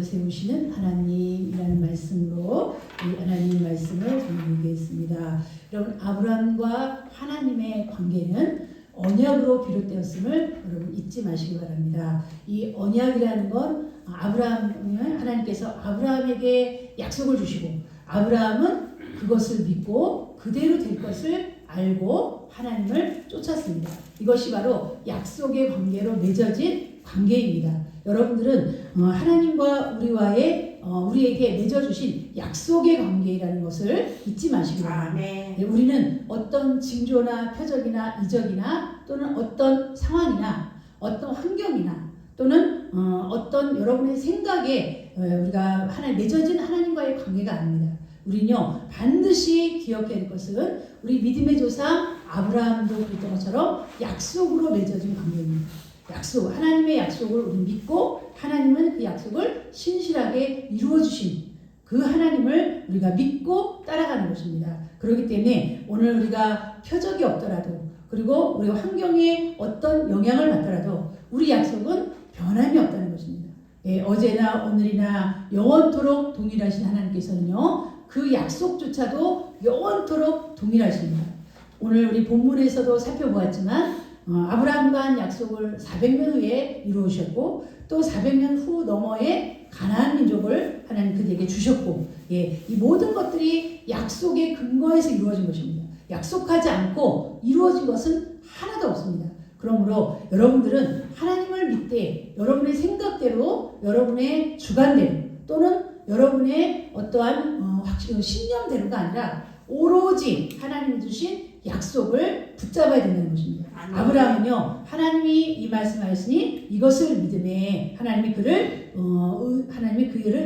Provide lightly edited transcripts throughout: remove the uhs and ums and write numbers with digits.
약속을 세우시는 하나님이라는 말씀으로 이 하나님 말씀을 전해드리겠습니다. 여러분, 아브라함과 하나님의 관계는 언약으로 비롯되었음을 여러분 잊지 마시기 바랍니다. 이 언약이라는 건 아브라함을 하나님께서 아브라함에게 약속을 주시고 아브라함은 그것을 믿고 그대로 될 것을 알고 하나님을 쫓았습니다. 이것이 바로 약속의 관계로 맺어진 관계입니다. 여러분들은 하나님과 우리에게 맺어주신 약속의 관계라는 것을 잊지 마시기 바랍니다. 우리는 어떤 징조나 표적이나 이적이나 또는 어떤 상황이나 어떤 환경이나 또는 어떤 여러분의 생각에 우리가 맺어진 하나님과의 관계가 아닙니다. 우리는요 반드시 기억해야 될 것은 우리 믿음의 조상 아브라함도 그랬던 것처럼 약속으로 맺어진 관계입니다. 약속, 하나님의 약속을 우리 믿고 하나님은 그 약속을 신실하게 이루어주신 그 하나님을 우리가 믿고 따라가는 것입니다. 그렇기 때문에 오늘 우리가 표적이 없더라도 그리고 우리 환경에 어떤 영향을 받더라도 우리 약속은 변함이 없다는 것입니다. 어제나 오늘이나 영원토록 동일하신 하나님께서는요 그 약속조차도 영원토록 동일하십니다. 오늘 우리 본문에서도 살펴보았지만 아브라함과 한 약속을 400년 후에 이루으셨고 또 400년 후 너머에 가나안 민족을 하나님 그들에게 주셨고 이 모든 것들이 약속의 근거에서 이루어진 것입니다. 약속하지 않고 이루어진 것은 하나도 없습니다. 그러므로 여러분들은 하나님을 믿되 여러분의 생각대로 여러분의 주관대로 또는 여러분의 어떠한 신념대로가 아니라 오로지 하나님이 주신 약속을 붙잡아야 된다는 것입니다. 아브라함은요 하나님이 이 말씀하셨으니 이것을 믿음에 하나님이 그를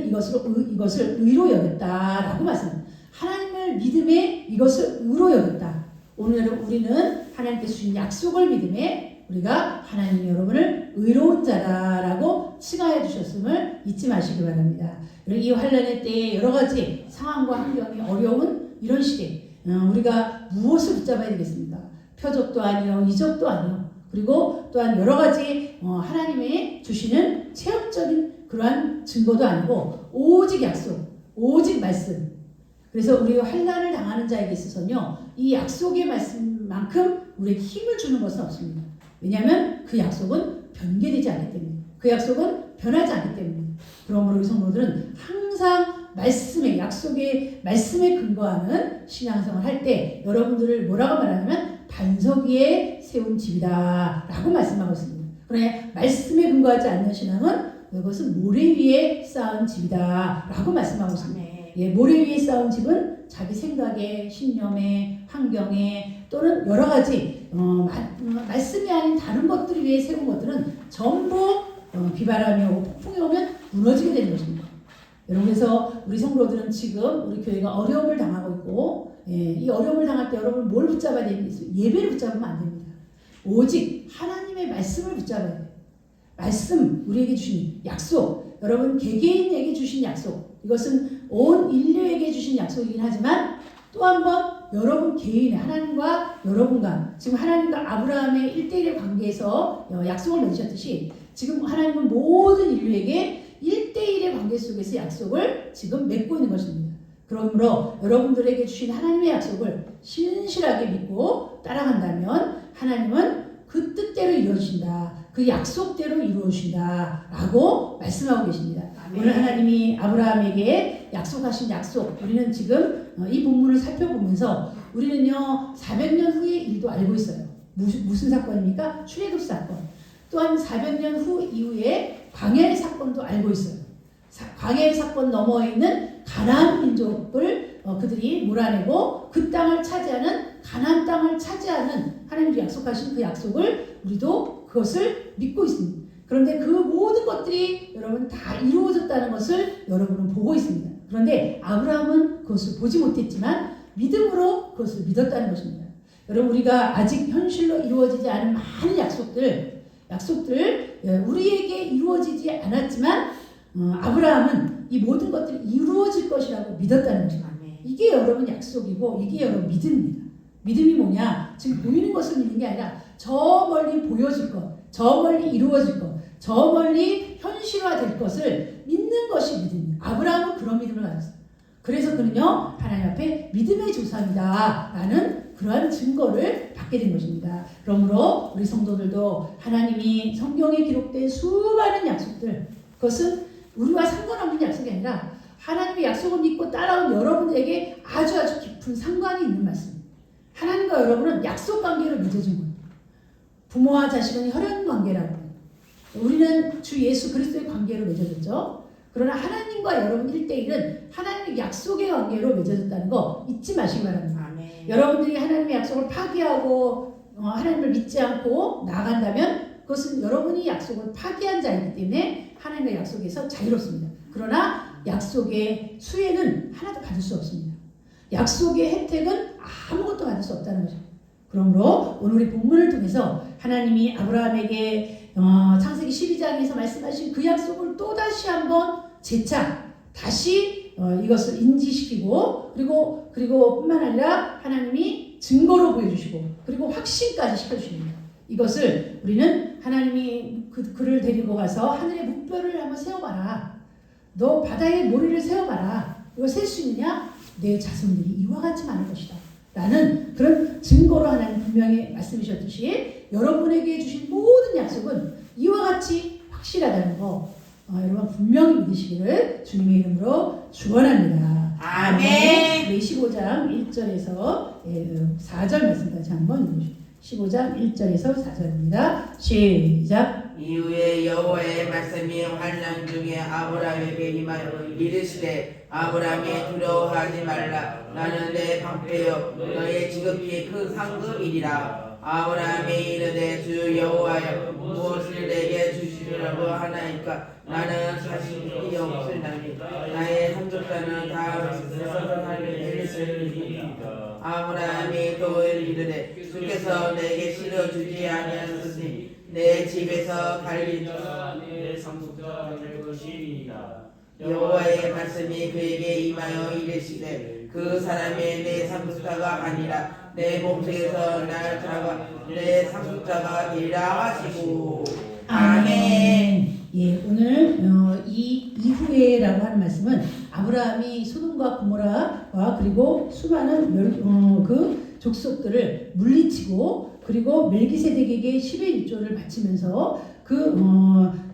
이것을 의로 여겼다라고 말씀합니다. 하나님을 믿음에 이것을 의로 여겼다. 오늘 우리는 하나님께서 주신 약속을 믿음에 우리가 하나님이 여러분을 의로운 자라라고 칭하여 주셨음을 잊지 마시기 바랍니다. 이 환난의 때에 여러 가지 상황과 환경이 어려운 이런 시대 우리가 무엇을 붙잡아야 되겠습니까? 표적도 아니요, 이적도 아니요. 그리고 또한 여러 가지 하나님의 주시는 체험적인 그러한 증거도 아니고 오직 약속, 오직 말씀. 그래서 우리 환난을 당하는 자에게 있어서는요, 이 약속의 말씀만큼 우리에게 힘을 주는 것은 없습니다. 왜냐하면 그 약속은 변개되지 않기 때문에, 그 약속은 변하지 않기 때문에. 그러므로 우리 성도들은 항상 말씀의 약속의 말씀에 근거하는 신앙생활을 할 때 여러분들을 뭐라고 말하냐면 반석 위에 세운 집이다 라고 말씀하고 있습니다. 그러나 말씀에 근거하지 않는 신앙은 이것은 모래 위에 쌓은 집이다 라고 말씀하고 있습니다. 모래 위에 쌓은 집은 자기 생각에 신념에 환경에 또는 여러 가지 말씀이 아닌 다른 것들 위에 세운 것들은 전부 비바람이 오고 폭풍이 오면 무너지게 되는 것입니다. 여러분, 그래서 우리 성도들은 지금 우리 교회가 어려움을 당하고 있고 이 어려움을 당할 때 여러분 뭘 붙잡아야 되겠어요? 예배를 붙잡으면 안 됩니다. 오직 하나님의 말씀을 붙잡아야 돼요. 말씀, 우리에게 주신 약속, 여러분 개개인에게 주신 약속, 이것은 온 인류에게 주신 약속이긴 하지만 또 한 번 여러분 개인의 하나님과 여러분과 지금 하나님과 아브라함의 1대1의 관계에서 약속을 맺으셨듯이 지금 하나님은 모든 인류에게 1대1의 관계 속에서 약속을 지금 맺고 있는 것입니다. 그러므로 여러분들에게 주신 하나님의 약속을 신실하게 믿고 따라간다면 하나님은 그 뜻대로 이루어진다. 그 약속대로 이루어진다. 라고 말씀하고 계십니다. 아멘. 오늘 하나님이 아브라함에게 약속하신 약속, 우리는 지금 이 본문을 살펴보면서 우리는요 400년 후의 일도 알고 있어요. 무슨 사건입니까? 출애굽 사건. 또한 400년 후 이후에 광야의 사건도 알고 있어요. 광야의 사건 너머에 있는 가나안 민족을 그들이 몰아내고 그 땅을 차지하는 가나안 땅을 차지하는 하나님이 약속하신 그 약속을 우리도 그것을 믿고 있습니다. 그런데 그 모든 것들이 여러분 다 이루어졌다는 것을 여러분은 보고 있습니다. 그런데 아브라함은 그것을 보지 못했지만 믿음으로 그것을 믿었다는 것입니다. 여러분, 우리가 아직 현실로 이루어지지 않은 많은 약속들 우리에게 이루어지지 않았지만 아브라함은 이 모든 것들이 이루어질 것이라고 믿었다는 것입니다. 이게 여러분 약속이고 이게 여러분 믿음입니다. 믿음이 뭐냐? 지금 보이는 것을 믿는 게 아니라 저 멀리 보여질 것, 저 멀리 이루어질 것, 저 멀리 현실화될 것을 믿는 것이 그런 믿음을 가졌어요. 그래서 그는요 하나님 앞에 믿음의 조상이다 라는 그러한 증거를 받게 된 것입니다. 그러므로 우리 성도들도 하나님이 성경에 기록된 수많은 약속들, 그것은 우리와 상관없는 약속이 아니라 하나님의 약속을 믿고 따라온 여러분에게 아주 깊은 상관이 있는 말씀. 하나님과 여러분은 약속 관계로 맺어진 거예요. 부모와 자식은 혈연 관계라고. 우리는 주 예수 그리스도의 관계로 맺어졌죠. 그러나 하나님과 여러분 1대1은 하나님의 약속의 관계로 맺어졌다는 거 잊지 마시기 바랍니다. 아멘. 여러분들이 하나님의 약속을 파기하고 하나님을 믿지 않고 나아간다면 그것은 여러분이 약속을 파기한 자이기 때문에 하나님의 약속에서 자유롭습니다. 그러나 약속의 수혜는 하나도 받을 수 없습니다. 약속의 혜택은 아무것도 받을 수 없다는 거죠. 그러므로 오늘 우리 본문을 통해서 하나님이 아브라함에게 창세기 12장에서 말씀하신 그 약속을 또다시 한번 재차 다시 이것을 인지시키고 그리고 뿐만 아니라 하나님이 증거로 보여주시고 그리고 확신까지 시켜주십니다. 이것을 우리는 하나님이 그를 데리고 가서 하늘의 묵별을 한번 세워봐라. 너 바다에 모래를 세워봐라. 이거 셀 수 있느냐? 내 자손들이 이와 같이 많을 것이다. 라는 그런 증거로 하나님 분명히 말씀하셨듯이 여러분에게 주신 모든 약속은 이와 같이 확실하다는 거 여러분 분명히 믿으시기를 주님의 이름으로 축원합니다. 아멘. 우리 15장 1절에서 4절 말씀까지 한번 읽어주십시오. 15장 1절에서 4절입니다. 시작. 이후에 여호와의 말씀이 환난 중에 아브라함에게 임하여 이르시되 아브라함이 두려워하지 말라. 나는 내 방패요 너의 지극히 큰 상급이리라. 아브라함이 이르되 주 여호와여 무엇을 내게 주시려고 하나이까. 나는 자식이 없으나니 나의 삼족자는 다 선하게 되리이다. 아브라함이 또 이르되 주께서 내게 실어주지 아니하셨으니 내 집에서 갈리자 내 상속자 될 것이니라. 여호와의 말씀이 그에게 임하여 이르시되 그 사람이 내 상속자가 아니라 내 몸속에서 날 자가 내 상속자가 되리라 하시고. 아멘. 예, 오늘 이 이후에라고 하는 말씀은 아브라함이 소돔과 고모라와 그리고 수많은 그 족속들을 물리치고 그리고 멜기세덱에게 10의 1조를 바치면서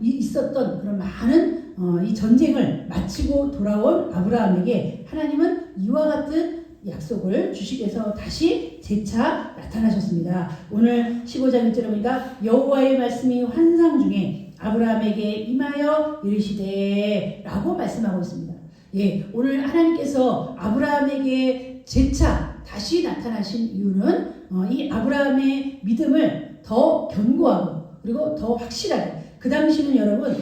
있었던 그런 많은 이 전쟁을 마치고 돌아온 아브라함에게 하나님은 이와 같은 약속을 주시기 위해서 다시 재차 나타나셨습니다. 오늘 15장 1절에 보니까 여호와의 말씀이 환상 중에 아브라함에게 임하여 이르시되 라고 말씀하고 있습니다. 예, 오늘 하나님께서 아브라함에게 재차 다시 나타나신 이유는 이 아브라함의 믿음을 더 견고하고 그리고 더 확실하게. 그 당시는 여러분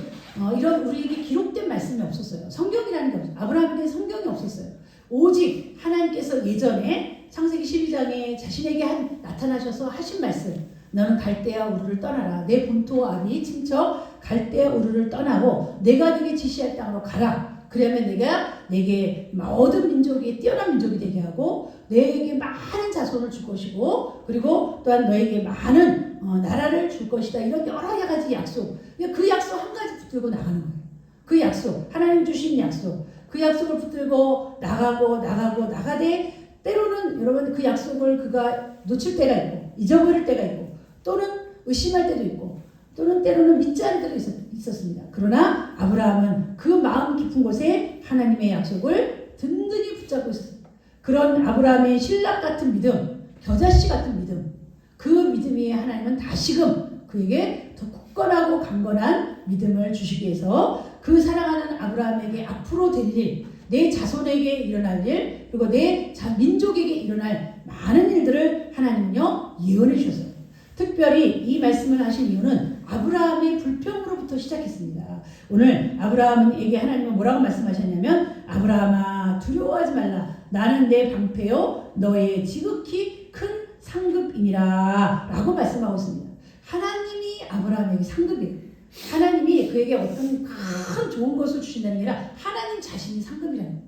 이런 우리에게 기록된 말씀이 없었어요. 성경이라는 게 없어요. 아브라함에게 성경이 없었어요. 오직 하나님께서 예전에 창세기 12장에 자신에게 나타나셔서 하신 말씀, 너는 갈대아 우르를 떠나라. 내 본토 아비 친척 갈대아 우르를 떠나고 내가 네게 지시할 땅으로 가라. 그러면 내가 내게 모든 민족이 뛰어난 민족이 되게 하고 너에게 많은 자손을 줄 것이고 그리고 또한 너에게 많은 나라를 줄 것이다. 이런 여러 가지 약속. 그 약속 한 가지 붙들고 나가는 거예요. 그 약속, 하나님 주신 약속. 그 약속을 붙들고 나가되 때로는 여러분 그 약속을 그가 놓칠 때가 있고 잊어버릴 때가 있고 또는 의심할 때도 있고 또는 때로는 믿지 않을 때도 있었습니다. 그러나 아브라함은 그 마음 깊은 곳에 하나님의 약속을 든든히 붙잡고 있었습니다. 그런 아브라함의 신랑 같은 믿음, 겨자씨 같은 믿음, 그 믿음이 하나님은 다시금 그에게 더 굳건하고 강건한 믿음을 주시기 위해서 그 사랑하는 아브라함에게 앞으로 될 일, 내 자손에게 일어날 일, 그리고 내 민족에게 일어날 많은 일들을 하나님은요 예언해 주셨어요. 특별히 이 말씀을 하신 이유는 아브라함의 불평으로부터 시작했습니다. 오늘 아브라함에게 하나님은 뭐라고 말씀하셨냐면 아브라함아 두려워하지 말라. 나는 내 방패요 너의 지극히 큰 상급이니라 라고 말씀하고 있습니다. 하나님이 아브라함에게 상급이에요. 하나님이 그에게 어떤 큰 좋은 것을 주신다는 게 아니라 하나님 자신이 상급이라는 거예요.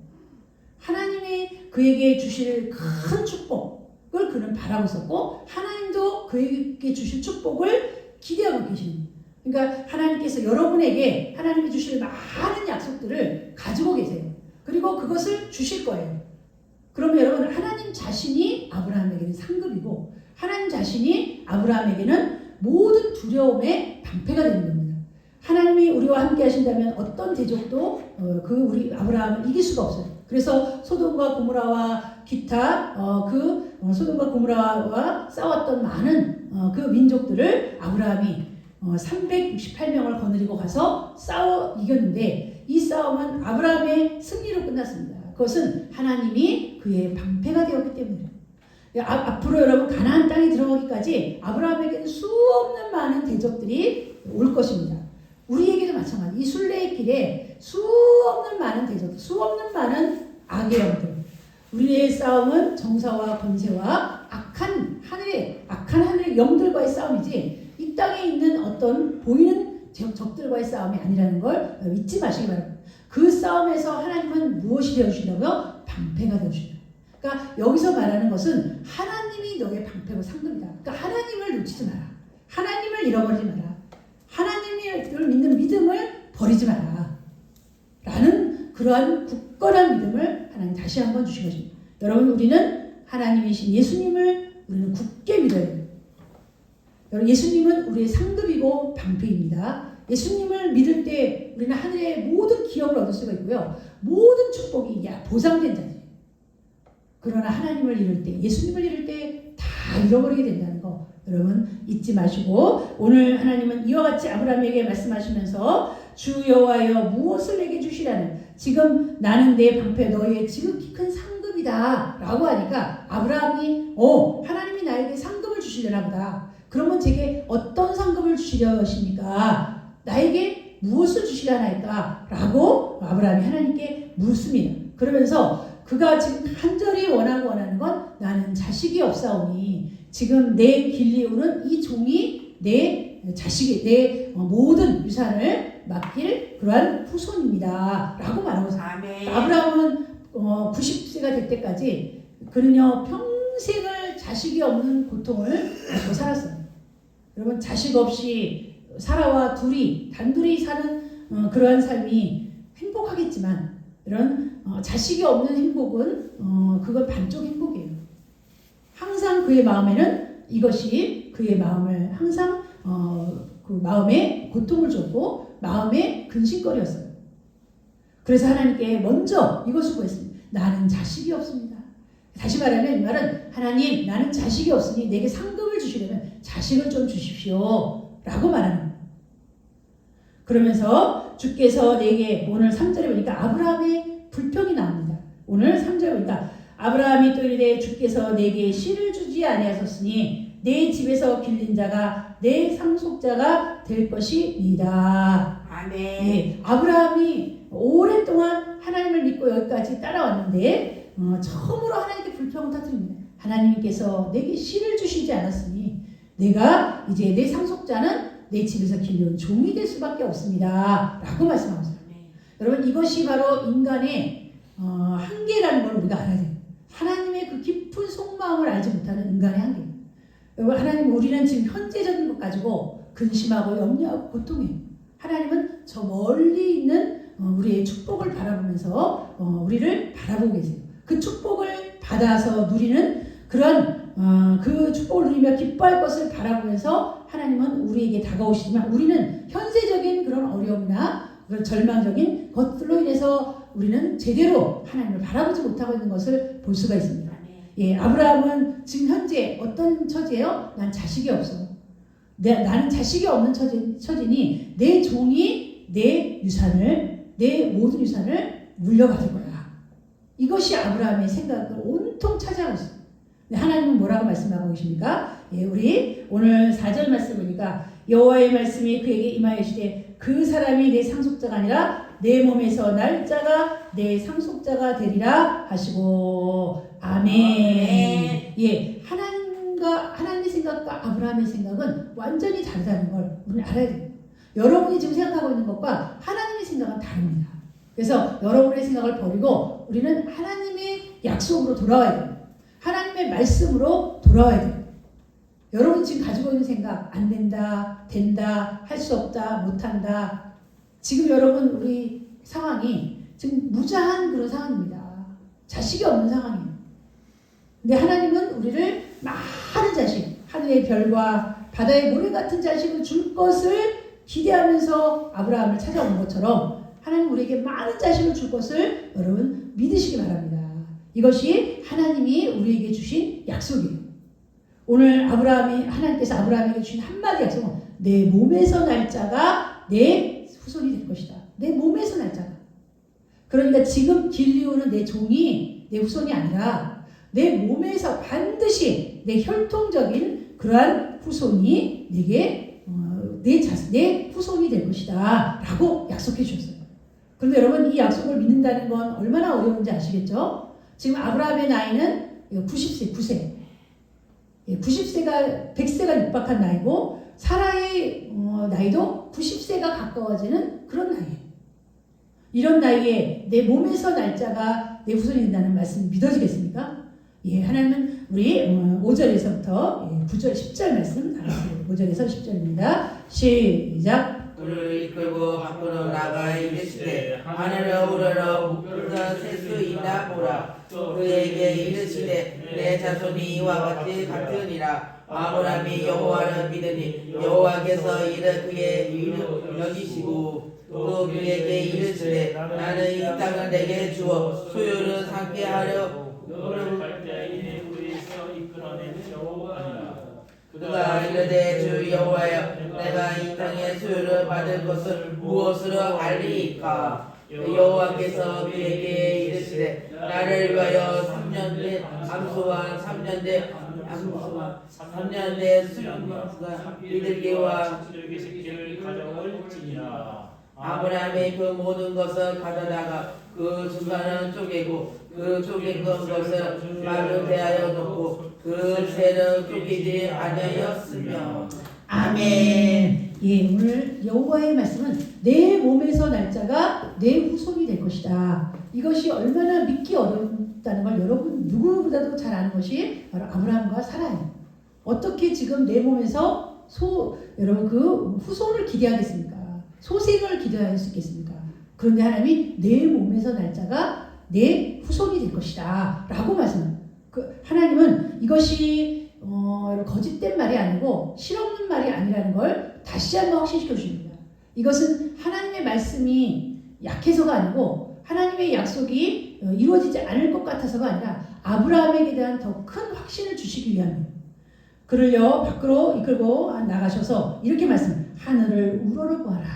하나님이 그에게 주실 큰 축복을 그는 바라고 있었고 하나님도 그에게 주실 축복을 기대하고 계십니다. 그러니까 하나님께서 여러분에게 하나님이 주실 많은 약속들을 가지고 계세요. 그것을 주실 거예요. 그러면 여러분 하나님 자신이 아브라함에게는 상급이고 하나님 자신이 아브라함에게는 모든 두려움의 방패가 되는 겁니다. 하나님이 우리와 함께 하신다면 어떤 대적도 우리 아브라함을 이길 수가 없어요. 그래서 소돔과 고모라와 기타 소돔과 고모라와 싸웠던 많은 그 민족들을 아브라함이 368명을 거느리고 가서 싸워 이겼는데 이 싸움은 아브라함의 승리로 끝났습니다. 그것은 하나님이 그의 방패가 되었기 때문이에요. 앞으로 여러분 가나안 땅에 들어가기까지 아브라함에게는 수없는 많은 대적들이 올 것입니다. 우리에게도 마찬가지. 이 순례의 길에 수없는 많은 대적들, 수없는 많은 악의 영들. 우리의 싸움은 정사와 권세와 악한 하늘의 영들과의 싸움이지 이 땅에 있는 어떤 보이는 적들과의 싸움이 아니라는 걸 잊지 마시기 바랍니다. 그 싸움에서 하나님은 무엇이 되어주신다고요? 방패가 되어주신다. 그러니까 여기서 말하는 것은 하나님이 너의 방패고 상급이다. 그러니까 하나님을 놓치지 마라. 하나님을 잃어버리지 마라. 하나님을 믿는 믿음을 버리지 마라. 라는 그러한 굳건한 믿음을 하나님 다시 한번 주신 것입니다. 여러분 우리는 하나님이신 예수님을 우리는 굳게 믿어야 돼요. 여러분 예수님은 우리의 상급이고 방패입니다. 예수님을 믿을 때 우리는 하늘의 모든 기업을 얻을 수가 있고요. 모든 축복이 보장된 자지. 그러나 하나님을 잃을 때, 예수님을 잃을 때 다 잃어버리게 된다는 거 여러분 잊지 마시고 오늘 하나님은 이와 같이 아브라함에게 말씀하시면서 주 여호와여 무엇을 내게 주시라는 지금 나는 내 방패 너희의 지극히 큰 상급이다 라고 하니까 아브라함이 하나님이 나에게 상급을 주시려나 보다. 그러면 제게 어떤 상급을 주시려 하십니까? 나에게 무엇을 주시려나이까? 라고 아브라함이 하나님께 묻습니다. 그러면서 그가 지금 간절히 원하는 건 나는 자식이 없사오니 지금 내 길리우는 이 종이 내 자식이 내 모든 유산을 맡길 그러한 후손입니다. 라고 말하고 있습니다. 아브라함은 90세가 될 때까지 그는요 평생을 자식이 없는 고통을 안고 살았어요. 여러분 자식 없이 사라와 단둘이 사는 그러한 삶이 행복하겠지만 이런 자식이 없는 행복은 그건 반쪽 행복이에요. 항상 그의 마음에는 이것이 그의 마음을 항상 그 마음에 고통을 줬고 마음의 근심거리였어요. 그래서 하나님께 먼저 이것을 구했습니다. 나는 자식이 없습니다. 다시 말하면 이 말은 하나님 나는 자식이 없으니 내게 상급을 주시려면 자식을 좀 주십시오 라고 말하는 거예요. 그러면서 주께서 내게 오늘 3절에 보니까 아브라함의 불평이 나옵니다. 오늘 3절에 보니까 아브라함이 또 이르되 주께서 내게 씨를 주지 아니하셨으니 내 집에서 길린 자가 내 상속자가 될 것이니이다. 아멘. 예, 아브라함이 오랫동안 하나님을 믿고 여기까지 따라왔는데 처음으로 하나님께 불평을 터뜨립니다. 하나님께서 내게 씨를 주시지 않았으니 내가 이제 내 상속자는 내 집에서 길려온 종이 될 수밖에 없습니다. 라고 말씀하고 있어요. 여러분 이것이 바로 인간의 한계라는 걸 우리가 알아야 돼요. 하나님의 그 깊은 속마음을 알지 못하는 인간의 한계. 여러분 하나님 우리는 지금 현재적인 것 가지고 근심하고 염려하고 고통해요. 하나님은 저 멀리 있는 우리의 축복을 바라보면서 우리를 바라보고 계세요. 그 축복을 받아서 누리는 그런 그 축복을 누리며 기뻐할 것을 바라보면서 하나님은 우리에게 다가오시지만 우리는 현세적인 그런 어려움이나 그런 절망적인 것들로 인해서 우리는 제대로 하나님을 바라보지 못하고 있는 것을 볼 수가 있습니다. 예, 아브라함은 지금 현재 어떤 처지예요? 난 자식이 없어. 나는 자식이 없는 처지니 내 종이 내 모든 유산을 물려받을 거야. 이것이 아브라함의 생각을 온통 차지하고 있어요. 하나님은 뭐라고 말씀하고 계십니까? 예, 우리 오늘 4절 말씀 보니까 여호와의 말씀이 그에게 임하여시되 그 사람이 내 상속자가 아니라 내 몸에서 날짜가 내 상속자가 되리라 하시고 아멘. 예, 하나님의 생각과 아브라함의 생각은 완전히 다르다는 걸 우리는 알아야 돼요. 여러분이 지금 생각하고 있는 것과 하나님의 생각은 다릅니다. 그래서 여러분의 생각을 버리고 우리는 하나님의 약속으로 돌아와야 돼요. 하나님의 말씀으로 돌아와야 돼요. 여러분 지금 가지고 있는 생각 안 된다, 된다, 할 수 없다, 못한다. 지금 여러분 우리 상황이 지금 무자한 그런 상황입니다. 자식이 없는 상황이에요. 근데 하나님은 우리를 많은 자식, 하늘의 별과 바다의 모래 같은 자식을 줄 것을 기대하면서 아브라함을 찾아온 것처럼 하나님 우리에게 많은 자식을 줄 것을 여러분 믿으시기 바랍니다. 이것이 하나님이 우리에게 주신 약속이에요. 오늘 하나님께서 아브라함에게 주신 한마디 약속은 내 몸에서 날 자가 내 후손이 될 것이다. 내 몸에서 날 자가. 그러니까 지금 길리오는 내 종이 내 후손이 아니라 내 몸에서 반드시 내 혈통적인 그러한 후손이 내게 내 후손이 될 것이다 라고 약속해 주셨어요. 그런데 여러분 이 약속을 믿는다는 건 얼마나 어려운지 아시겠죠? 지금 아브라함의 나이는 90세, 9세. 90세가 100세가 육박한 나이고 사라의 나이도 90세가 가까워지는 그런 나이예요. 이런 나이에 내 몸에서 날짜가 내 후손이 된다는 말씀 믿어지겠습니까? 예, 하나님은 우리 5절에서부터 9절, 10절 말씀 나눴습니다. 5절에서 10절입니다. 시작. 그를 이끌고 밖으로 나가 이르시되 하늘을 우러러 물가 셀수 있나 보라. 그에게 이르시되 내 자손이 이와 같이 같으니라. 아브라함이 여호와를 믿으니 여호와께서 이를 그의 의를 여기시고 또 그에게 이르시되 나는 이 땅을 내게 주어 소유를 삼게 하려 너를 갈대아인의 우리에서 이끌어내는 여호와니라. 그가 이르되 주 여호와여 내가 이 땅의 소유를 받을 것을 무엇으로 알리이까. 여호와께서 그에게 이르시되 나를 위하여 3년 된 암소와 3년 된 암소와 3년 된 수령과 비둘기와 새끼를 가져올지니라. 아브라함이 그 모든 것을 가져다가 그 중간은 쪼개고 그 쪼갠 것을 말로 대하여 놓고 그 새는 쪼개지 아니하였으며. 아멘. 예, 오늘 여호와의 말씀은 내 몸에서 날짜가 내 후손이 될 것이다. 이것이 얼마나 믿기 어렵다는 걸 여러분 누구보다도 잘 아는 것이 바로 아브라함과 사라예요. 어떻게 지금 내 몸에서 여러분 그 후손을 기대하겠습니까? 소생을 기대할 수 있겠습니까? 그런데 하나님이 내 몸에서 날짜가 내 후손이 될 것이다 라고 말씀합니다. 하나님은 이것이 거짓된 말이 아니고 실없는 말이 아니라는 걸 다시 한번 확신시켜 주십니다. 이것은 하나님의 말씀이 약해서가 아니고 하나님의 약속이 이루어지지 않을 것 같아서가 아니라 아브라함에게 대한 더 큰 확신을 주시기 위함입니다. 그를요 밖으로 이끌고 나가셔서 이렇게 하늘을 우러러보아라.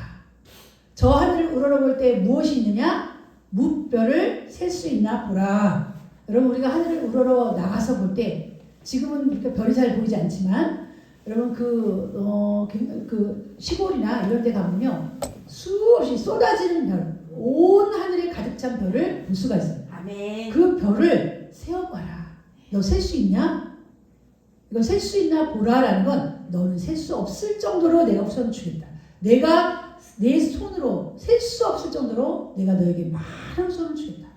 저 하늘을 우러러볼 때 무엇이 있느냐? 무별을 셀 수 있나 보라. 여러분 우리가 하늘을 우러러 나가서 볼 때 지금은 이렇게 별이 잘 보이지 않지만 여러분 그 시골이나 이런 데 가면요 수없이 쏟아지는 별, 온 하늘에 가득 찬 별을 볼 수가 있어요. 아멘. 그 별을 세어봐라. 너 셀 수 있냐? 이거 셀 수 있나 보라라는 건 너는 셀 수 없을 정도로 내가 우선 주겠다. 내가 내 손으로 셀 수 없을 정도로 내가 너에게 많은 손을 주겠다.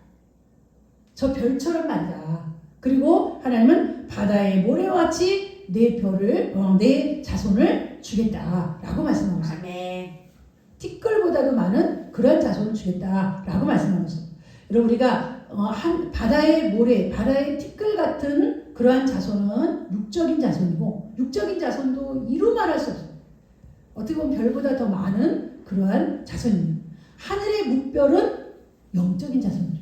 저 별처럼 말이다. 그리고 하나님은 바다의 모래와 같이 내 자손을 주겠다라고 말씀하고 있어요. 아멘. 티끌보다도 많은 그런 자손을 주겠다라고 말씀하고 있어요. 여러분 우리가 바다의 모래, 바다의 티끌 같은 그러한 자손은 육적인 자손이고 육적인 자손도 이루 말할 수 없어요. 어떻게 보면 별보다 더 많은 그러한 자손입니다. 하늘의 묵별은 영적인 자손들이에요.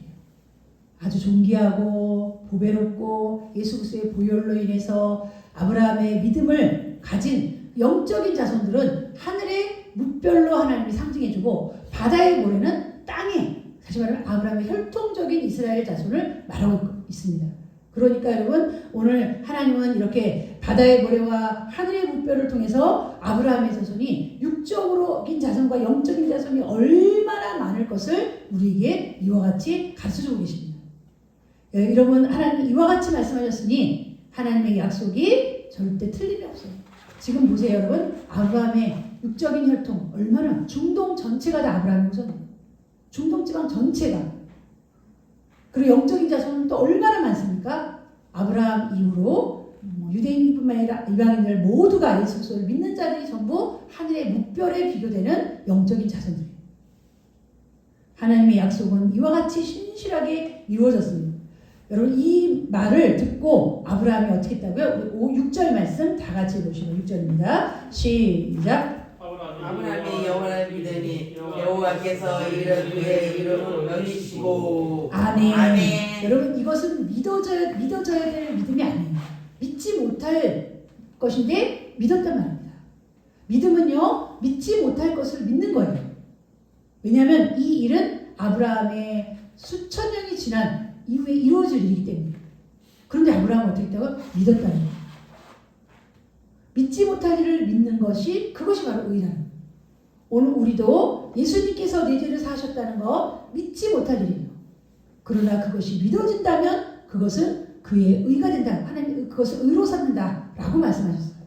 아주 존귀하고 보배롭고 예수 그리스도의 보혈로 인해서 아브라함의 믿음을 가진 영적인 자손들은 하늘의 묵별로 하나님이 상징해주고 바다의 모래는 땅에 다시 말하면 아브라함의 혈통적인 이스라엘 자손을 말하고 있습니다. 그러니까 여러분 오늘 하나님은 이렇게 바다의 모래와 하늘의 묵별을 통해서 아브라함의 자손이 육적인 자손과 영적인 자손이 얼마나 많을 것을 우리에게 이와 같이 가르쳐주고 계십니다. 여러분 하나님이 이와 같이 말씀하셨으니 하나님의 약속이 절대 틀림이 없어요. 지금 보세요 여러분 아브라함의 육적인 혈통 얼마나 중동 전체가 다 아브라함의 후손이에요. 중동 지방 전체가. 그리고 영적인 자손은 또 얼마나 많습니까? 아브라함 이후로 유대인뿐만 아니라 이방인들 모두가 예수 그리스도를 믿는 자들이 전부 하늘의 묵별에 비교되는 영적인 자손들이에요. 하나님의 약속은 이와 같이 신실하게 이루어졌습니다. 여러분 이 말을 듣고 아브라함이 어떻게 했다고요? 6절 말씀 다 같이 보시면 6절입니다. 시작. 아브라함이 여호와를 믿으니 여호와께서 이른 그의 이름을 명이시고. 아멘. 아멘. 여러분 이것은 믿어져야 될 믿음이 아니에요. 믿지 못할 것인데 믿었단 말입니다. 믿음은요 믿지 못할 것을 믿는 거예요. 왜냐하면 이 일은 아브라함의 수천 년이 지난 이후에 이루어질 일이기 때문에. 그런데 아브라함은 어떻게 했다고? 믿었다는 거예요. 믿지 못할 일을 믿는 것이 그것이 바로 의라는 거예요. 오늘 우리도 예수님께서 내 죄를 사하셨다는 거 믿지 못할 일이에요. 그러나 그것이 믿어진다면 그것은 그의 의가 된다. 하나님 그것을 의로 삼는다 라고 말씀하셨어요.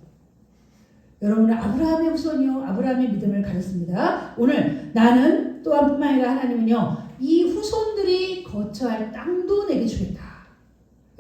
여러분은 아브라함의 후손이요 아브라함의 믿음을 가졌습니다. 오늘 나는 또한 뿐만 아니라 하나님은요 이 후손들이 거처할 땅도 내게 주겠다.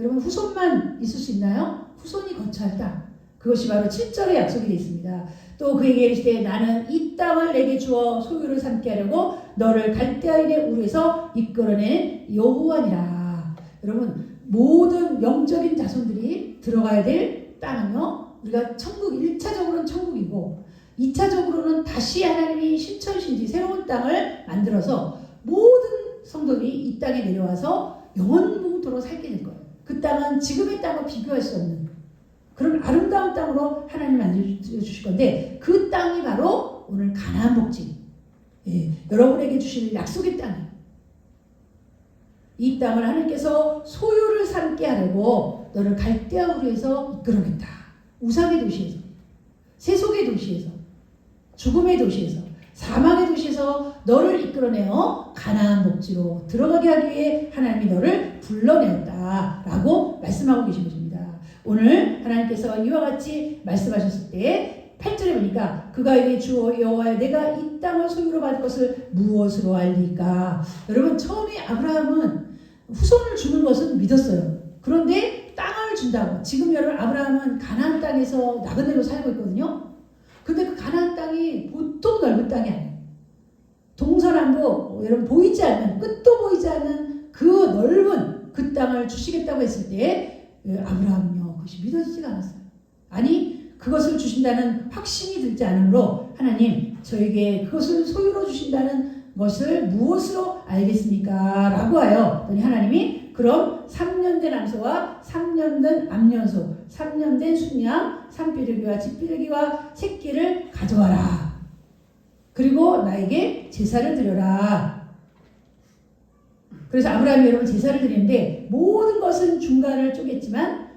여러분 후손만 있을 수 있나요? 후손이 거처할 땅. 그것이 바로 7절의 약속이 되어 있습니다. 또 그에게 이르시되 나는 이 땅을 내게 주어 소유를 삼게 하려고 너를 갈대아인의 우르에서 이끌어낸 여호와니라. 여러분 모든 영적인 자손들이 들어가야 될 땅은요 우리가 천국 1차적으로는 천국이고 2차적으로는 다시 하나님이 신천신지 새로운 땅을 만들어서 모든 성도들이 이 땅에 내려와서 영원토록 살게 될 거예요. 그 땅은 지금의 땅과 비교할 수 없는 그런 아름다운 땅으로 하나님 만들어주실 건데 그 땅이 바로 오늘 가나안 복지 여러분에게 주실 약속의 땅이에요. 이 땅을 하나님께서 소유를 삼게 하려고 너를 갈대아 우르에서 이끌어낸다. 우상의 도시에서 세속의 도시에서 죽음의 도시에서 사망의 도시에서 너를 이끌어내어 가나안 복지로 들어가게 하기 위해 하나님이 너를 불러내었다 라고 말씀하고 계신 것입니다. 오늘 하나님께서 이와 같이 말씀하셨을 때 8절에 보니까 그가 이르되 주 여호와여 내가 이 땅을 소유로 받을 것을 무엇으로 알리까. 여러분 처음에 아브라함은 후손을 주는 것은 믿었어요. 그런데 땅을 준다고. 지금 여러분 아브라함은 가나안 땅에서 나그네로 살고 있거든요. 근데 그 가나안 땅이 보통 넓은 땅이 아니에요. 동서남북 여러분 보이지 않는 끝도 보이지 않는 그 넓은 그 땅을 주시겠다고 했을 때 아브라함은요 그것이 믿어지지가 않았어요. 아니 그것을 주신다는 확신이 들지 않으므로 하나님 저에게 그것을 소유로 주신다는 것을 무엇으로 알겠습니까? 라고 하여 하나님이 그럼 3년 된 암소와 3년 된 암년소 3년 된 순양 3삐르기와 집삐르기와 새끼를 가져와라. 그리고 나에게 제사를 드려라. 그래서 아브라함이 여러분 제사를 드리는데 모든 것은 중간을 쪼갰지만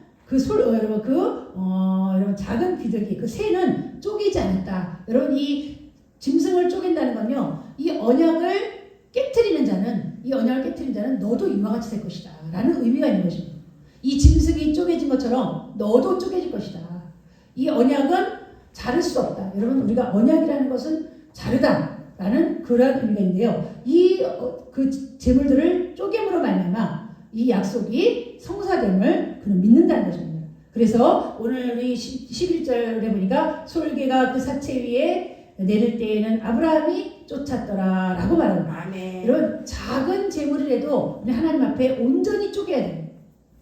여러분 작은 비둘기 그 새는 쪼개지 않았다. 여러분 이 짐승을 쪼갠다는 건요 이 언약을 깨트리는 자는 너도 이와 같이 될 것이다 라는 의미가 있는 것입니다. 이 짐승이 쪼개진 것처럼 너도 쪼개질 것이다. 이 언약은 자를 수 없다. 여러분 우리가 언약이라는 것은 자르다 라는 그런 의미가 있는데요. 그 재물들을 쪼개므로 말미암아 이 약속이 성사됨을 그는 믿는다는 것입니다. 그래서 오늘 우리 11절에 보니까 솔개가 그 사체 위에 내릴 때에는 아브라함이 쫓았더라 라고 말합니다. 아멘. 이런 작은 재물이라도 우리 하나님 앞에 온전히 쪼개야 돼요.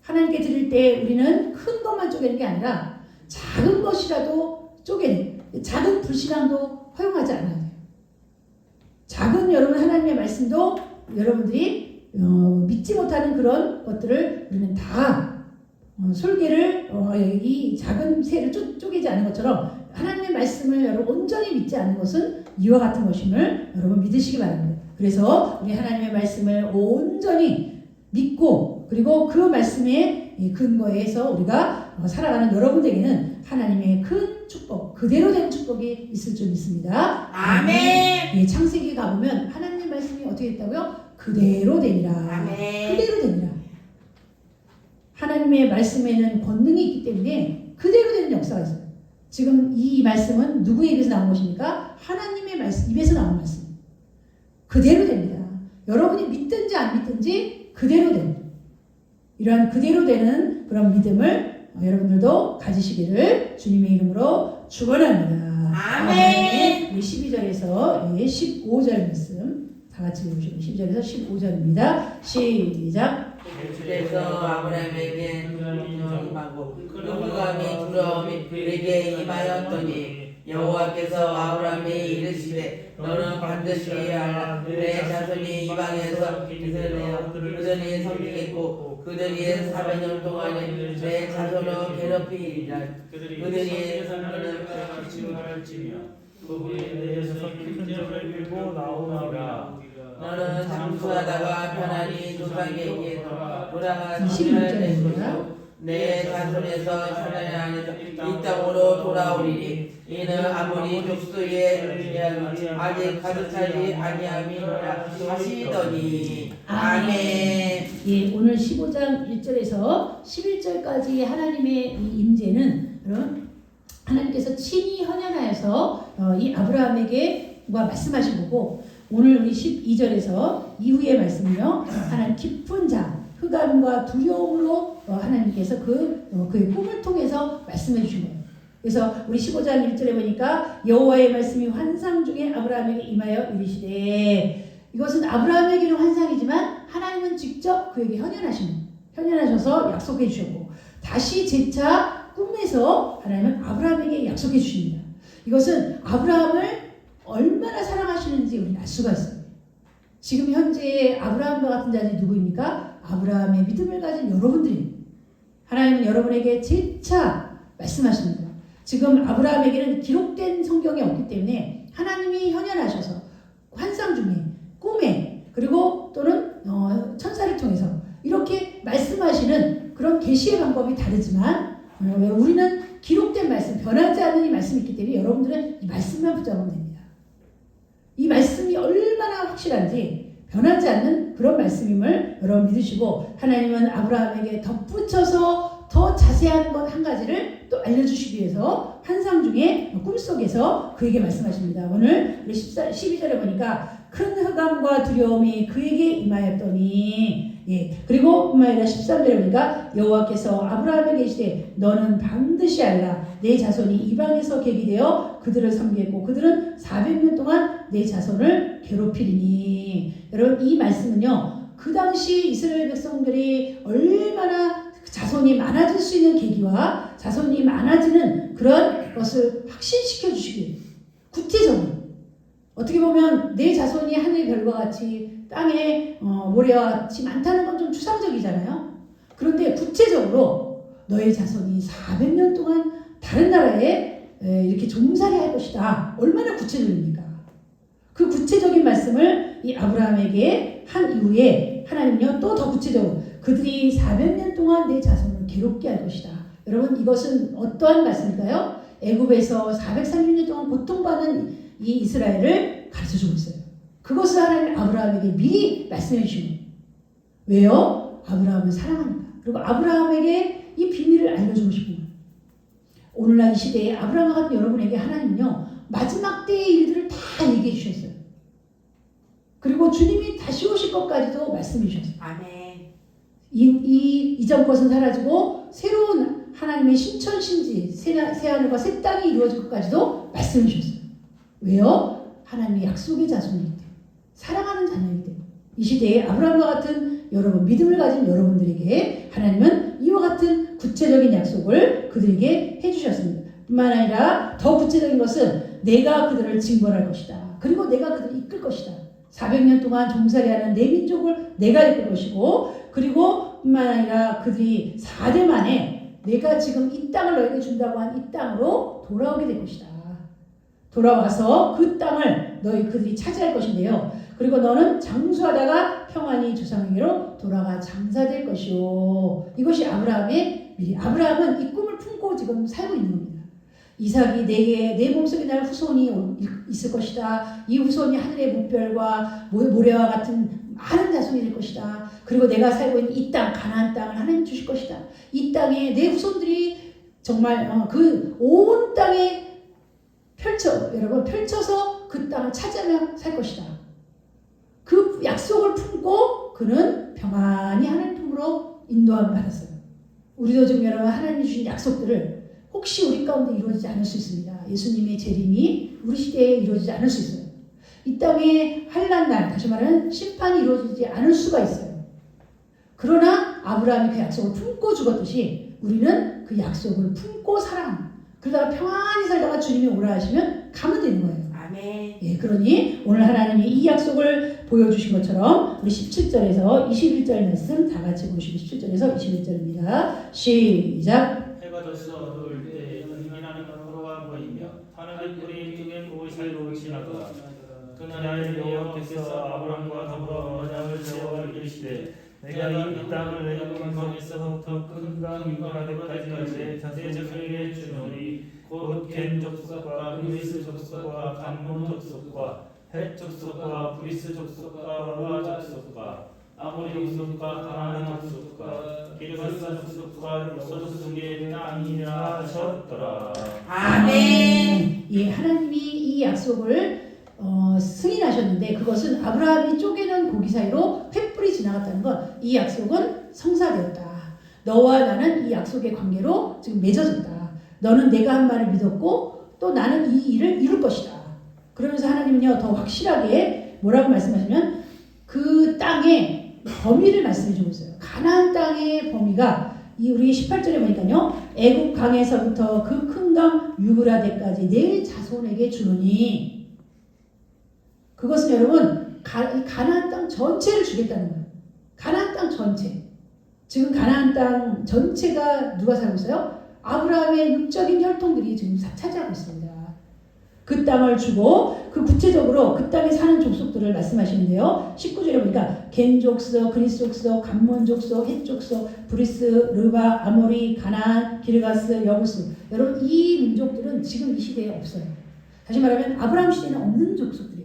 하나님께 드릴 때 우리는 큰 것만 쪼개는 게 아니라 작은 것이라도 쪼개야 돼요. 작은 불신앙도 허용하지 않아야 돼요. 작은 여러분 하나님의 말씀도 여러분들이 믿지 못하는 그런 것들을 우리는 다 솔개를 이 작은 새를 쪼개지 않은 것처럼 하나님의 말씀을 여러분 온전히 믿지 않는 것은 이와 같은 것임을 여러분 믿으시기 바랍니다. 그래서 우리 하나님의 말씀을 온전히 믿고 그리고 그 말씀의 근거에서 우리가 살아가는 여러분에게는 하나님의 큰 축복, 그대로 된 축복이 있을 줄 믿습니다. 아멘. 창세기 가보면 하나님의 말씀이 어떻게 됐다고요? 그대로 되니라. 아멘. 그대로 되니라. 하나님의 말씀에는 권능이 있기 때문에 그대로 되는 역사가 있어요. 지금 이 말씀은 누구의 입에서 나온 것입니까? 하나님의 말씀, 입에서 나온 말씀. 그대로 됩니다. 여러분이 믿든지 안 믿든지 그대로 됩니다. 이러한 그대로 되는 그런 믿음을 여러분들도 가지시기를 주님의 이름으로 축원합니다. 아멘. 우리 12절에서 15절 말씀 다 같이 읽으시면 10절에서 15절입니다. 시작. 그래서 아브라함에게 임하고 흑암이 두려움이 그에게 임하였더니 여호와께서 아브라함에 이르시되 너는 반드시 알라 내 자손이 이방에서 그들이 섬기겠고 그들이 400년 동안에 내 자손을 괴롭히리라. 그들이 섬기는 할지며 그분에 대해서 큰 죄를 밀고 나오리라. 너는 장수하다가 편안히 조상에게 돌아가 26절입니다. 내 자손에서 사나이 안에서 이 땅으로 돌아오리니 이는 아무리 족수의 아직 가득 차지 아니함이라 하시더니 아멘. 예, 오늘 15장 1절에서 11절까지 하나님의 이 임재는 여러분 하나님께서 친히 헌현하여서 이 아브라함에게 말씀하신 거고, 오늘 우리 12절에서 이후의 말씀은요 하나님 깊은 잠 흑암과 두려움으로 하나님께서 그의 꿈을 통해서 말씀해 주신 거예요. 그래서 우리 15장 1절에 보니까 여호와의 말씀이 환상 중에 아브라함에게 임하여 이르시되, 이것은 아브라함에게는 환상이지만 하나님은 직접 그에게 현현하셔서 약속해 주셨고, 다시 재차 꿈에서 하나님은 아브라함에게 약속해 주십니다. 이것은 아브라함을 얼마나 사랑하시는지 우리는 알 수가 있어요. 지금 현재 아브라함과 같은 자들이 누구입니까? 아브라함의 믿음을 가진 여러분들입니다. 하나님은 여러분에게 재차 말씀하십니다. 지금 아브라함에게는 기록된 성경이 없기 때문에 하나님이 현현하셔서 환상 중에, 꿈에, 그리고 또는 천사를 통해서 이렇게 말씀하시는 그런 계시의 방법이 다르지만 우리는 기록된 말씀, 변하지 않는 이 말씀이 있기 때문에 여러분들은 이 말씀만 붙잡으면 됩니다. 이 말씀이 얼마나 확실한지 변하지 않는 그런 말씀임을 여러분 믿으시고, 하나님은 아브라함에게 덧붙여서 더 자세한 것 한 가지를 또 알려주시기 위해서 환상 중에 꿈속에서 그에게 말씀하십니다. 오늘 12절에 보니까 큰 흑암과 두려움이 그에게 임하였더니, 그리고 뿐만 아니라 13절에 보니까 여호와께서 아브라함에게 이르시되 너는 반드시 알라 내 자손이 이방에서 객이되어 그들을 섬기겠고 그들은 400년 동안 내 자손을 괴롭히리니. 여러분, 이 말씀은요 그 당시 이스라엘 백성들이 얼마나 자손이 많아질 수 있는 계기와 자손이 많아지는 그런 것을 확신시켜 주시기, 구체적으로 어떻게 보면 내 자손이 하늘의 별과 같이 땅에 모래와 같이 많다는 건 좀 추상적이잖아요. 그런데 구체적으로 너의 자손이 400년 동안 다른 나라에 이렇게 종살이 할 것이다. 얼마나 구체적입니까? 그 구체적인 말씀을 이 아브라함에게 한 이후에 하나님은요 또 더 구체적으로 그들이 400년 동안 내 자손을 괴롭게 할 것이다. 여러분, 이것은 어떠한 말씀일까요? 애굽에서 430년 동안 고통받는 이 이스라엘을 가르쳐주고 있어요. 그것을 하나님 아브라함에게 미리 말씀해 주신 거예요. 왜요? 아브라함을 사랑하니까. 그리고 아브라함에게 이 비밀을 알려주고 싶은 거예요. 오늘날 이 시대에 아브라함과 같은 여러분에게 하나님은요 마지막 때의 일들을 다 얘기해 주셨어요. 그리고 주님이 다시 오실 것까지도 말씀해 주셨어요. 아멘. 이전 것은 사라지고 새로운 하나님의 신천신지 새하늘과 새 땅이 이루어질 것까지도 말씀해 주셨어요. 왜요? 하나님의 약속의 자손이기 때문에, 사랑하는 자녀이기 때문에. 이 시대에 아브라함과 같은 여러분, 믿음을 가진 여러분들에게 하나님은 이와 같은 구체적인 약속을 그들에게 해주셨습니다. 뿐만 아니라 더 구체적인 것은 내가 그들을 징벌할 것이다. 그리고 내가 그들을 이끌 것이다. 400년 동안 종살이하는 내 민족을 내가 이끌 것이고, 그리고 뿐만 아니라 그들이 4대 만에 내가 지금 이 땅을 너에게 준다고 한 이 땅으로 돌아오게 될 것이다. 돌아와서 그 땅을 그들이 차지할 것인데요. 그리고 너는 장수하다가 평안히 조상에게로 돌아가 장사될 것이요. 이것이 아브라함의 미래. 아브라함은 이 꿈을 품고 지금 살고 있는 겁니다. 이삭이 내 몸속에 날 후손이 있을 것이다. 이 후손이 하늘의 물별과 모래와 같은 많은 자손이 될 것이다. 그리고 내가 살고 있는 이 땅, 가나안 땅을 하나님 주실 것이다. 이 땅에 내 후손들이 정말 그 온 땅에 펼쳐서 그 땅을 차지하며 살 것이다. 그 약속을 품고 그는 평안히 하나님 품으로 인도함을 받았어요. 우리도 지금 여러분 하나님이 주신 약속들을 혹시 우리 가운데 이루어지지 않을 수 있습니다. 예수님의 재림이 우리 시대에 이루어지지 않을 수 있어요. 이 땅에 환난 날, 다시 말하면 심판이 이루어지지 않을 수가 있어요. 그러나 아브라함이 그 약속을 품고 죽었듯이 우리는 그 약속을 품고 살아갑니다. 그러다가 평안히 살다가 주님이 오라 하시면 가면 되는 거예요. 아멘. 예, 그러니 오늘 하나님이 이 약속을 보여주신 것처럼 우리 17절에서 21절 말씀 다 같이 보시고 17절에서 21절입니다. 시작. 해가 져서 어두울 때 은밀한 가로가 보이며 하늘의 뿔이 뜨는 그 사이로 지나가 그날 여호와께서 아브람과 더불어 언약을 세워 이르시되 내가 이 땅을 내 근성에서부터 큰 강 유브라데까지 내 자손에게 주노니 곧 겐 족속과 그리스 족속과 간몬 족속과 헷 족속과 브리스 족속과 로아 족속과 아모리 족속과 가나안 족속과 기르가스 족속과 족속의 땅이라 하셨더라. 아멘. 예, 하나님이 이 약속을 승인하셨는데 그것은 아브라함이 쪼개는 고기 사이로 횃불이 지나갔다는 건 이 약속은 성사되었다. 너와 나는 이 약속의 관계로 지금 맺어졌다. 너는 내가 한 말을 믿었고 또 나는 이 일을 이룰 것이다. 그러면서 하나님은요 더 확실하게 뭐라고 말씀하시면 그 땅의 범위를 말씀해 주고 있어요. 가나안 땅의 범위가 이 우리 18절에 보니까요 애굽 강에서부터 그 큰 강 유브라데까지 내 자손에게 주노니 그것은 여러분 가나안 땅 전체를 주겠다는 거예요. 가나안 땅 전체. 지금 가나안 땅 전체가 누가 살고 있어요? 아브라함의 육적인 혈통들이 지금 차지하고 있습니다. 그 땅을 주고 그 구체적으로 그 땅에 사는 족속들을 말씀하시는데요. 19절에 보니까 겐 족속, 그리스 족속, 간몬 족속, 헷 족속, 브리스, 르바, 아모리, 가나안, 기르가스, 여부스. 여러분 이 민족들은 지금 이 시대에 없어요. 다시 말하면 아브라함 시대에는 없는 족속들이에요.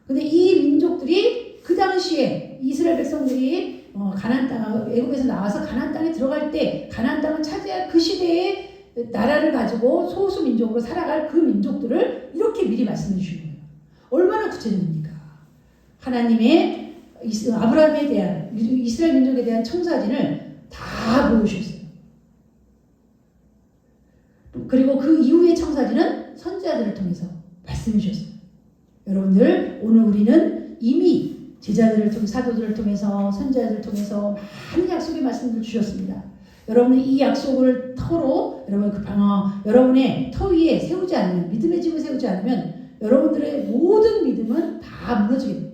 근데 이 민족들이 그 당시에 이스라엘 백성들이 가나안 땅, 애굽에서 나와서 가나안 땅에 들어갈 때 가나안 땅을 차지할 그 시대에 나라를 가지고 소수 민족으로 살아갈 그 민족들을 이렇게 미리 말씀해 주시는 거예요. 얼마나 구체적입니까? 하나님의 아브라함에 대한 이스라엘 민족에 대한 청사진을 다 보여주셨어요. 그리고 그 이후의 청사진은 선지자들을 통해서 말씀해 주셨어요. 여러분들 오늘 우리는 이미 제자들을 통해 사도들을 통해서 선지자들을 통해서 많은 약속의 말씀을 주셨습니다. 여러분이 이 약속을 터로 여러분의 터 위에 세우지 않으면 믿음의 집을 세우지 않으면 여러분들의 모든 믿음은 다 무너지게 됩니다.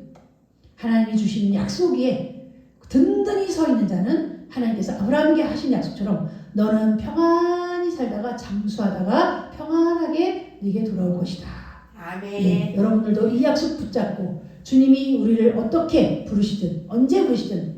하나님이 주신 약속 위에 든든히 서 있는 자는 하나님께서 아브라함에게 하신 약속처럼 너는 평안히 살다가 장수하다가 평안하게 네게 돌아올 것이다. 아멘. 예, 여러분들도 이 약속 붙잡고 주님이 우리를 어떻게 부르시든 언제 부르시든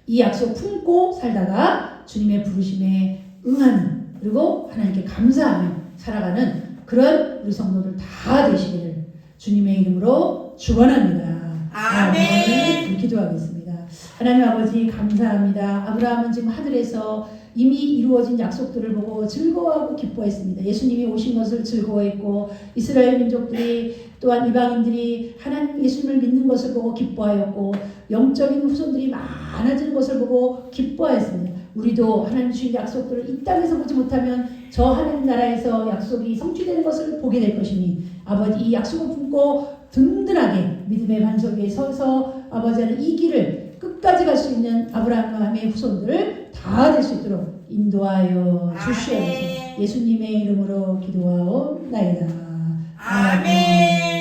이 약속 품고 살다가 주님의 부르심에 응하는 그리고 하나님께 감사하며 살아가는 그런 우리 성도들 다 되시기를 주님의 이름으로 축원합니다. 아멘. 기도하겠습니다. 하나님 아버지 감사합니다. 아브라함은 지금 하늘에서 이미 이루어진 약속들을 보고 즐거워하고 기뻐했습니다. 예수님이 오신 것을 즐거워했고 이스라엘 민족들이 또한 이방인들이 하나님 예수님을 믿는 것을 보고 기뻐하였고 영적인 후손들이 많아지는 것을 보고 기뻐하였습니다. 우리도 하나님 주신 약속들을 이 땅에서 보지 못하면 저 하나님 나라에서 약속이 성취되는 것을 보게 될 것이니 아버지 이 약속을 품고 든든하게 믿음의 반석 위에 서서 아버지는 이 길을 끝까지 갈 수 있는 아브라함의 후손들을 다 될 수 있도록 인도하여 주시옵소서. 예수님의 이름으로 기도하옵나이다. 아멘.